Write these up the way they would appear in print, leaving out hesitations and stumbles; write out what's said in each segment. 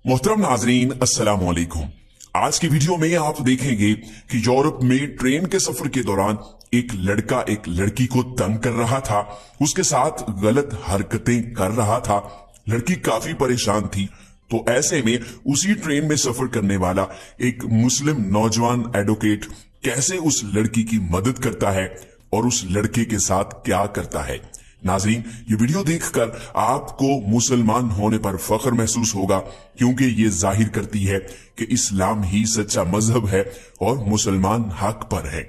मोहतरम नाजरीन, अस्सलाम वालेकुम। आज की वीडियो में आप देखेंगे कि यूरोप में ट्रेन के सफर के दौरान एक लड़का एक लड़की को तंग कर रहा था, उसके साथ गलत हरकतें कर रहा था। लड़की काफी परेशान थी, तो ऐसे में उसी ट्रेन में सफर करने वाला एक मुस्लिम नौजवान एडवोकेट कैसे उस लड़की की मदद करता है और उस लड़के के साथ क्या करता है। नाज़रीन, ये वीडियो देखकर आपको मुसलमान होने पर फख्र महसूस होगा, क्योंकि ये जाहिर करती है कि इस्लाम ही सच्चा मजहब है और मुसलमान हक पर है।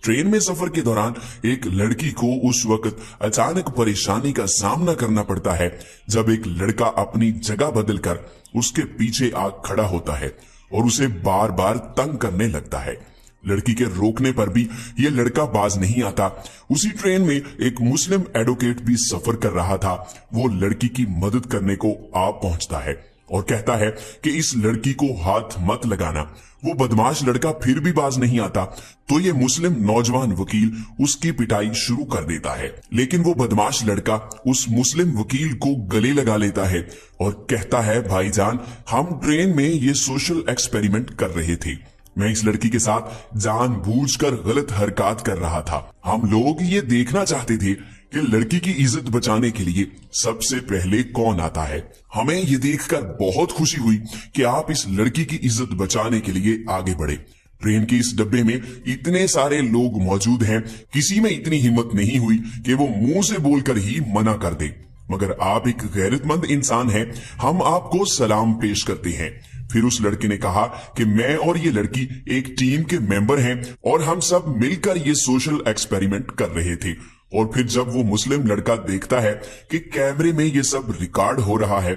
ट्रेन में सफर के दौरान एक लड़की को उस वक्त अचानक परेशानी का सामना करना पड़ता है जब एक लड़का अपनी जगह बदलकर उसके पीछे आ खड़ा होता है और उसे बार बार तंग करने लगता है। लड़की के रोकने पर भी यह लड़का बाज नहीं आता। उसी ट्रेन में एक मुस्लिम एडवोकेट भी सफर कर रहा था। वो लड़की की मदद करने को आ पहुंचता है और कहता है कि इस लड़की को हाथ मत लगाना। वो बदमाश लड़का फिर भी बाज नहीं आता, तो ये मुस्लिम नौजवान वकील उसकी पिटाई शुरू कर देता है। लेकिन वो बदमाश लड़का उस मुस्लिम वकील को गले लगा लेता है और कहता है, भाईजान, हम ट्रेन में ये सोशल एक्सपेरिमेंट कर रहे थे। मैं इस लड़की के साथ जानबूझकर गलत हरकत कर रहा था। हम लोग ये देखना चाहते थे कि लड़की की इज्जत बचाने के लिए सबसे पहले कौन आता है। हमें ये देखकर बहुत खुशी हुई कि आप इस लड़की की इज्जत बचाने के लिए आगे बढ़े। ट्रेन के इस डब्बे में इतने सारे लोग मौजूद हैं, किसी में इतनी हिम्मत नहीं हुई कि वो मुंह से बोलकर ही मना कर दे, मगर आप एक गैरतमंद इंसान हैं, हम आपको सलाम पेश करते हैं। फिर उस लड़के ने कहा कि मैं और ये लड़की एक टीम के मेंबर हैं और हम सब मिलकर ये सोशल एक्सपेरिमेंट कर रहे थे। और फिर जब वो मुस्लिम लड़का देखता है कि कैमरे में ये सब रिकॉर्ड हो रहा है